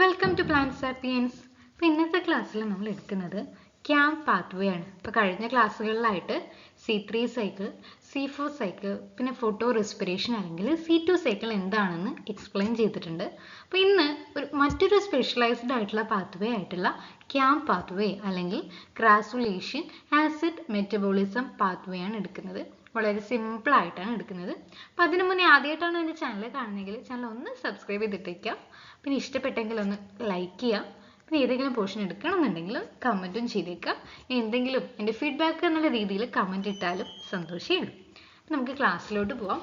Welcome to plant sapiens. അപ്പോൾ ഇന്നത്തെ ക്ലാസ്സിൽ നമ്മൾ എടുക്കുന്നത് ക്യാമ്പ് പാത്വേ ആണ്. ഇപ്പോൾ കഴിഞ്ഞ ക്ലാസ്സുകളിലായിട്ട് C3 സൈക്കിൾ, C4 സൈക്കിൾ, പിന്നെ ഫോട്ടോ റെസ്പിറേഷൻ അല്ലെങ്കിൽ C2 സൈക്കിൾ എന്താണെന്ന് എക്സ്പ്ലെയിൻ ചെയ്തിട്ടുണ്ട്. അപ്പോൾ ഇന്ന് മറ്റൊരു സ്പെഷ്യലൈസ്ഡ് ആയിട്ടുള്ള പാത്വേ ആയിട്ടുള്ള ക്യാമ്പ് പാത്വേ അല്ലെങ്കിൽ ഗ്രാസുലേഷൻ ആസിഡ് മെറ്റബോളിസം പാത്വേ ആണ് എടുക്കുന്നത്. വളരെ സിമ്പിൾ ആയിട്ടാണ് എടുക്കുന്നത്. അപ്പോൾ അതിനു മുന്നേ ആദ്യമായിട്ടാണ് എൻ്റെ ചാനൽ കാണുന്നതെങ്കിൽ ചാനൽ ഒന്ന് സബ്സ്ക്രൈബ് ചെയ്തിട്ടേക്കാം. പിന്നെ ഇഷ്ടപ്പെട്ടെങ്കിൽ ഒന്ന് ലൈക്ക് ചെയ്യാം. പിന്നെ ഏതെങ്കിലും പോർഷൻ എടുക്കണമെന്നുണ്ടെങ്കിൽ കമൻറ്റും ചെയ്തേക്കാം. എന്തെങ്കിലും എൻ്റെ ഫീഡ്ബാക്ക് എന്നുള്ള രീതിയിൽ കമൻറ്റ് ഇട്ടാലും സന്തോഷമാണ്. നമുക്ക് ക്ലാസ്സിലോട്ട് പോവാം.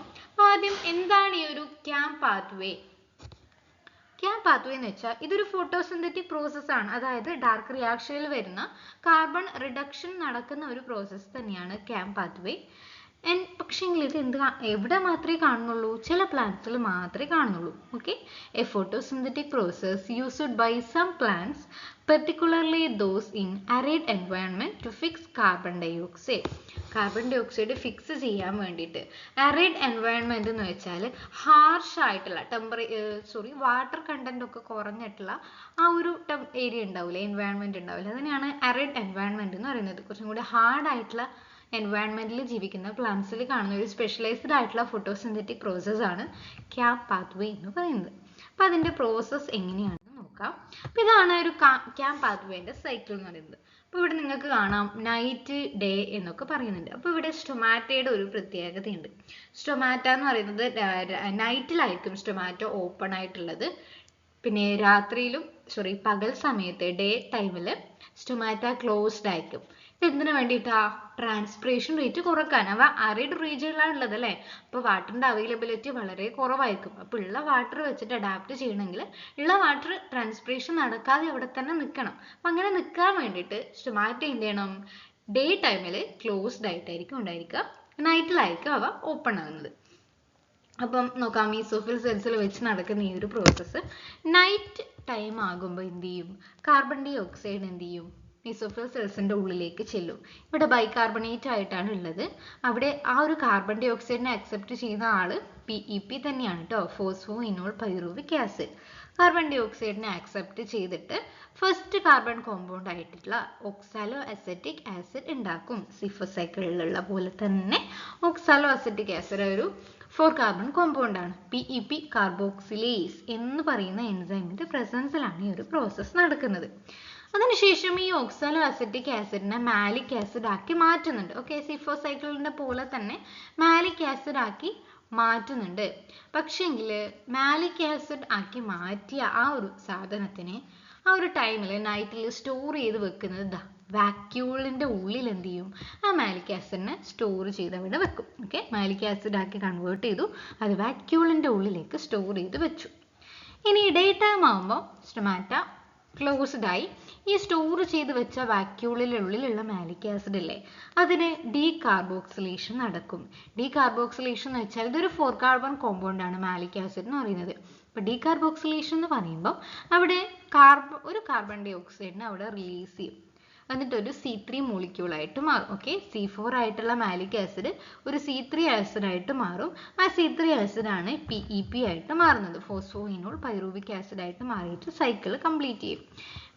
ആദ്യം എന്താണ് ഈ ഒരു ക്യാമ്പ് പാത്വേ? ക്യാമ്പ് പാത്വേ എന്ന് വെച്ചാൽ ഇതൊരു ഫോട്ടോസിന്തറ്റിക് പ്രോസസ് ആണ്. അതായത് ഡാർക്ക് റിയാക്ഷനിൽ വരുന്ന കാർബൺ റിഡക്ഷൻ നടക്കുന്ന ഒരു പ്രോസസ്സ് തന്നെയാണ് ക്യാമ്പ് പാത്വേ. പക്ഷേങ്കിൽ ഇത് എവിടെ മാത്രമേ കാണുന്നുള്ളൂ? ചില പ്ലാന്റ്സിൽ മാത്രമേ കാണുന്നുള്ളൂ. Okay, a photosynthetic process used by some plants, particularly those in arid environment to fix carbon dioxide. Carbon dioxide fix ചെയ്യാൻ വേണ്ടിയിട്ട് അരിഡ് എൻവയോൺമെന്റ് എന്ന് വെച്ചാൽ ഹാർഷ് ആയിട്ടുള്ള വാട്ടർ കണ്ടന്റ് ഒക്കെ കുറഞ്ഞിട്ടുള്ള ആ ഒരു ഏരിയ ഉണ്ടാവില്ലേ, എൻവയോൺമെന്റ് ഉണ്ടാവില്ല, അതിനെയാണ് അരിഡ് എൻവയോൺമെന്റ് എന്ന് പറയുന്നത്. കുറച്ചും കൂടി ഹാർഡ് ആയിട്ടുള്ള എൻവയോൺമെന്റിൽ ജീവിക്കുന്ന പ്ലാന്റ്സിൽ കാണുന്ന ഒരു സ്പെഷ്യലൈസ്ഡ് ആയിട്ടുള്ള ഫോട്ടോസിന്തറ്റിക് പ്രോസസ് ആണ് ക്യാമ്പ് പാത്വേ എന്ന് പറയുന്നത്. അപ്പോൾ അതിന്റെ പ്രോസസ് എങ്ങനെയാണെന്ന് നോക്കാം. അപ്പോൾ ഇതാണ് ഒരു ക്യാമ്പ് പാത്വേന്റെ സൈക്കിൾ എന്ന് പറയുന്നത്. അപ്പോൾ ഇവിടെ നിങ്ങൾക്ക് കാണാം നൈറ്റ്, ഡേ എന്നൊക്കെ പറയുന്നുണ്ട്. അപ്പോൾ ഇവിടെ സ്റ്റൊമാറ്റയുടെ ഒരു പ്രത്യേകതയുണ്ട്. സ്റ്റൊമാറ്റ എന്ന് പറയുന്നത് നൈറ്റിലായിരിക്കും സ്റ്റൊമാറ്റോ ഓപ്പൺ ആയിട്ടുള്ളത്. പിന്നെ പകൽ സമയത്ത് ഡേ ടൈമിൽ സ്റ്റൊമാറ്റ ക്ലോസ്ഡ് ആയിരിക്കും. എന്തിനു വേണ്ടിയിട്ടാ? ട്രാൻസ്പിറേഷൻ റേറ്റ് കുറക്കാൻ. അവ അരിഡ് റീജിയനിലാണ് ഉള്ളത് അല്ലേ, അപ്പോൾ വാട്ടറിന്റെ അവൈലബിലിറ്റി വളരെ കുറവായിരിക്കും. അപ്പോൾ ഉള്ള വാട്ടർ വെച്ചിട്ട് അഡാപ്റ്റ് ചെയ്യണമെങ്കിൽ ഉള്ള വാട്ടർ ട്രാൻസ്പിറേഷൻ നടക്കാതെ അവിടെ തന്നെ നിൽക്കണം. അപ്പം അങ്ങനെ നിൽക്കാൻ വേണ്ടിയിട്ട് സ്റ്റൊമാറ്റ എന്ത് ചെയ്യണം? ഡേ ടൈമിൽ ക്ലോസ്ഡ് ആയിട്ടായിരിക്കും ഉണ്ടായിരിക്കുക, നൈറ്റിലായിരിക്കും അവ ഓപ്പൺ ആകുന്നത്. അപ്പം നോക്കാം, മീസോഫിൽ സെൽസിൽ വെച്ച് നടക്കുന്ന ഈ ഒരു പ്രോസസ്സ് നൈറ്റ് ടൈം ആകുമ്പോൾ എന്ത് ചെയ്യും? കാർബൺ ഡൈ ഓക്സൈഡ് എന്ത് ചെയ്യും? മീസോഫിൽ സെൽസിന്റെ ഉള്ളിലേക്ക് ചെല്ലും. ഇവിടെ ബൈകാർബണേറ്റ് ആയിട്ടാണ് ഉള്ളത്. അവിടെ ആ ഒരു കാർബൺ ഡൈ ഓക്സൈഡിനെ അക്സെപ്റ്റ് ചെയ്യുന്ന ആള് PEP തന്നെയാണ് കേട്ടോ, phosphoenolpyruvic acid. Carbon ഡൈ ഓക്സൈഡിനെ അക്സെപ്റ്റ് ചെയ്തിട്ട് ഫസ്റ്റ് കാർബൺ കോമ്പൗണ്ട് ആയിട്ടുള്ള ഓക്സാലോ അസറ്റിക് ആസിഡ് ഉണ്ടാക്കും. C4 സൈക്കിളിലുള്ള പോലെ തന്നെ ഓക്സാലോ അസറ്റിക് ആസിഡ് ഒരു 4 കാർബൺ കോമ്പൗണ്ട് ആണ്. PEP കാർബോക്സിലേസ് എന്ന് പറയുന്ന എൻസൈമിന്റെ പ്രസൻസിലാണ് ഈ ഒരു പ്രോസസ്സ് നടക്കുന്നത്. അതിനുശേഷം ഈ ഓക്സാലോ അസറ്റിക് ആസിഡിനെ മാലിക് ആസിഡ് ആക്കി മാറ്റുന്നുണ്ട്. ഓക്കെ, C4 സൈക്കിളിന്റെ പോലെ തന്നെ മാലിക് ആസിഡ് ആക്കി മാറ്റുന്നുണ്ട്. പക്ഷെങ്കിൽ മാലിക് ആസിഡ് ആക്കി മാറ്റിയ ആ ഒരു സാധനത്തിനെ ആ ഒരു ടൈമിൽ നൈറ്റിൽ സ്റ്റോർ ചെയ്ത് വെക്കുന്നത് വാക്യൂളിന്റെ ഉള്ളിൽ എന്ത് ചെയ്യും? ആ മാലിക് ആസിഡിനെ സ്റ്റോർ ചെയ്ത് അവിടെ വെക്കും. ഓക്കെ, മാലിക് ആസിഡ് ആക്കി കൺവേർട്ട് ചെയ്തു, അത് വാക്യൂളിന്റെ ഉള്ളിലേക്ക് സ്റ്റോർ ചെയ്ത് വെച്ചു. ഇനി ഡേ ടൈം ആകുമ്പോൾ സ്റ്റൊമാറ്റ ക്ലോസ്ഡ് ആയി ഈ സ്റ്റോർ ചെയ്ത് വെച്ച വാക്യൂളിനുള്ളിലുള്ള മാലിക് ആസിഡ് ഇല്ലേ, അതിന് ഡീകാർബോക്സിലേഷൻ നടക്കും. ഡീകാർബോക്സിലേഷൻ എന്ന് വെച്ചാൽ ഇതൊരു 4 കാർബൺ കോമ്പൗണ്ട് ആണ് മാലിക് ആസിഡ് എന്ന് പറയുന്നത്. അപ്പോൾ ഡീകാർബോക്സിലേഷൻ എന്ന് പറയുമ്പോൾ അവിടെ ഒരു കാർബൺ ഡൈ ഓക്സൈഡിനെ അവിടെ റിലീസ് ചെയ്യും. എന്നിട്ട് ഒരു C3 മോളിക്യൂൾ ആയിട്ട് മാറും. ഓക്കെ, C4 ആയിട്ടുള്ള മാലിക് ആസിഡ് ഒരു C3 ആസിഡ് ആയിട്ട് മാറും. ആ C3 ആസിഡ് ആണ് PEP ആയിട്ട് മാറുന്നത്, ഫോസ്ഫോ ഇനോൾ പൈറുവിക് ആസിഡ് ആയിട്ട് മാറിയിട്ട് സൈക്കിൾ കംപ്ലീറ്റ് ചെയ്യും.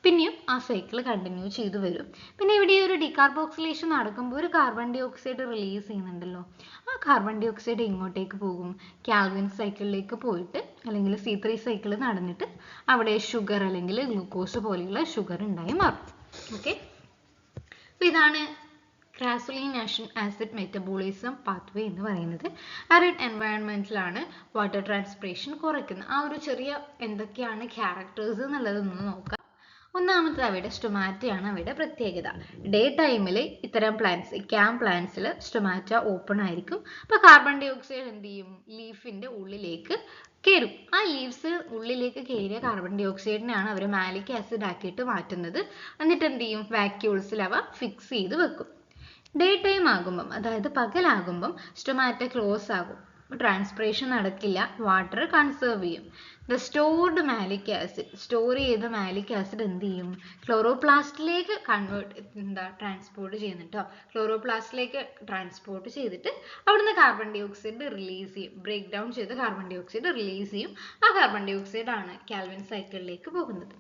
പിന്നെയും ആ സൈക്കിൾ കണ്ടിന്യൂ ചെയ്തു വരും. പിന്നെ ഇവിടെ ഒരു ഡീകാർബോക്സിലേഷൻ നടക്കുമ്പോൾ ഒരു കാർബൺ ഡൈ ഓക്സൈഡ് റിലീസ് ചെയ്യുന്നുണ്ടല്ലോ, ആ കാർബൺ ഡൈ ഓക്സൈഡ് എങ്ങോട്ടേക്ക് പോകും? കാൽവിൻ സൈക്കിളിലേക്ക് പോയിട്ട് അല്ലെങ്കിൽ C3 സൈക്കിൾ നടന്നിട്ട് അവിടെ ഷുഗർ അല്ലെങ്കിൽ ഗ്ലൂക്കോസ് പോലെയുള്ള ഷുഗർ ഉണ്ടായി മാറും. ഓക്കെ, അപ്പോൾ ഇതാണ് ഗ്രാസുലിനേഷൻ ആസിഡ് മെറ്റബോളിസം പാത്വേ എന്ന് പറയുന്നത്. അരിഡ് എൻവയോൺമെന്റിലാണ് വാട്ടർ ട്രാൻസ്പിറേഷൻ കുറയ്ക്കുന്നത്. ആ ഒരു ചെറിയ എന്തൊക്കെയാണ് ക്യാരക്ടേഴ്സ് എന്നുള്ളതൊന്ന് നോക്കാം. ഒന്നാമത്തെ അവയുടെ സ്റ്റൊമാറ്റയാണ് അവയുടെ പ്രത്യേകത. ഡേ ടൈമിൽ ഇത്തരം പ്ലാന്റ്സ്, ക്യാമ്പ് പ്ലാന്റ്സിൽ സ്റ്റൊമാറ്റ ഓപ്പൺ ആയിരിക്കും. അപ്പോൾ കാർബൺ ഡൈ ഓക്സൈഡ് എന്ത് ചെയ്യും? ലീഫിന്റെ ഉള്ളിലേക്ക് കയറും. ആ ലീവ്സ് ഉള്ളിലേക്ക് കയറിയ കാർബൺ ഡൈ ഓക്സൈഡിനെയാണ് അവർ മാലിക് ആസിഡ് ആക്കിയിട്ട് മാറ്റുന്നത്. എന്നിട്ട് എന്ത് ചെയ്യും? വാക്യൂൾസിൽ അവ ഫിക്സ് ചെയ്ത് വെക്കും. ഡേ ടൈം ആകുമ്പം, അതായത് പകലാകുമ്പം സ്റ്റൊമാറ്റ ക്ലോസ് ആകും, ട്രാൻസ്പിറേഷൻ നടക്കില്ല, വാട്ടർ കൺസേർവ് ചെയ്യും. the stored malic acid, store ചെയ്ത മാലിക് ആസിഡ് എന്ത് ചെയ്യും, ക്ലോറോപ്ലാസ്റ്റിലേക്ക് ട്രാൻസ്പോർട്ട് ചെയ്യുന്നുണ്ട് കേട്ടോ. ക്ലോറോപ്ലാസ്റ്റിലേക്ക് ട്രാൻസ്പോർട്ട് ചെയ്തിട്ട് അവിടുന്ന് കാർബൺ ഡൈ ഓക്സൈഡ് റിലീസ് ചെയ്യും. ബ്രേക്ക് ഡൗൺ ചെയ്ത് കാർബൺ ഡൈ ഓക്സൈഡ് റിലീസ് ചെയ്യും. ആ കാർബൺ ഡൈ ഓക്സൈഡ് ആണ് കാൽവിൻ സൈക്കിളിലേക്ക് പോകുന്നത്.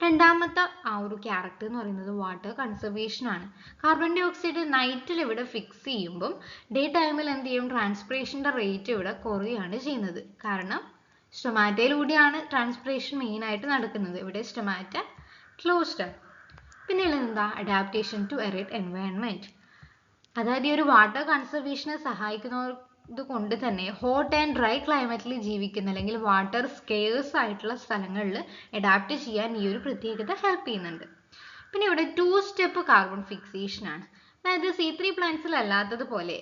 രണ്ടാമത്തെ ആ ഒരു ക്യാരക്ടർ എന്ന് പറയുന്നത് വാട്ടർ കൺസർവേഷൻ ആണ്. കാർബൺ ഡൈ ഓക്സൈഡ് നൈറ്റിൽ ഇവിടെ ഫിക്സ് ചെയ്യുമ്പം ഡേ ടൈമിൽ എന്ത് ചെയ്യും, ട്രാൻസ്പിറേഷൻ്റെ റേറ്റ് ഇവിടെ കുറയുകയാണ് ചെയ്യുന്നത്. കാരണം സ്റ്റൊമാറ്റയിലൂടെയാണ് ട്രാൻസ്പിറേഷൻ മെയിൻ ആയിട്ട് നടക്കുന്നത്. ഇവിടെ സ്റ്റൊമാറ്റ ക്ലോസ്ഡ് ആണ്. പിന്നെ എന്താ, അഡാപ്റ്റേഷൻ ടു എറിഡ് എൻവയൺമെന്റ്. അതായത് ഈ ഒരു വാട്ടർ കൺസർവേഷനെ സഹായിക്കുന്നത് കൊണ്ട് തന്നെ ഹോട്ട് ആൻഡ് ഡ്രൈ ക്ലൈമറ്റിൽ ജീവിക്കുന്ന അല്ലെങ്കിൽ വാട്ടർ സ്കേഴ്സ് ആയിട്ടുള്ള സ്ഥലങ്ങളിൽ അഡാപ്റ്റ് ചെയ്യാൻ ഈ ഒരു പ്രത്യേകത ഹെൽപ്പ് ചെയ്യുന്നുണ്ട്. പിന്നെ ഇവിടെ 2 സ്റ്റെപ്പ് കാർബൺ ഫിക്സേഷൻ ആണ്. അതായത് C3 പ്ലാന്റ്സിൽ അല്ലാത്തതുപോലെ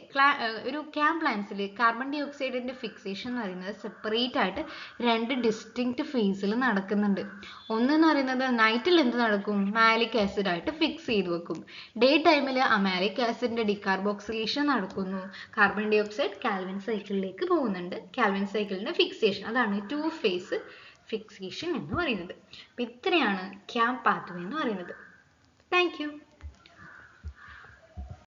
ഒരു ക്യാം പ്ലാന്റ്സിൽ കാർബൺ ഡൈ ഓക്സൈഡിന്റെ ഫിക്സേഷൻ എന്ന് പറയുന്നത് സെപ്പറേറ്റ് ആയിട്ട് 2 ഡിസ്റ്റിങ്ക്റ്റ് ഫേസിൽ നടക്കുന്നുണ്ട്. ഒന്നെന്ന് പറയുന്നത് നൈറ്റിൽ എന്ത് നടക്കും, മാലിക് ആസിഡ് ആയിട്ട് ഫിക്സ് ചെയ്ത് വെക്കും. ഡേ ടൈമിൽ ആ മാലിക് ആസിഡിന്റെ ഡികാർബോക്സിലേഷൻ നടക്കുന്നു. കാർബൺ ഡൈ ഓക്സൈഡ് കാൽവിൻ സൈക്കിളിലേക്ക് പോകുന്നുണ്ട്. കാൽവിൻ സൈക്കിളിന്റെ ഫിക്സേഷൻ, അതാണ് 2 ഫേസ് ഫിക്സേഷൻ എന്ന് പറയുന്നത്. അപ്പം ഇത്രയാണ് ക്യാം പാത്വേ എന്ന് പറയുന്നത്. Thank you.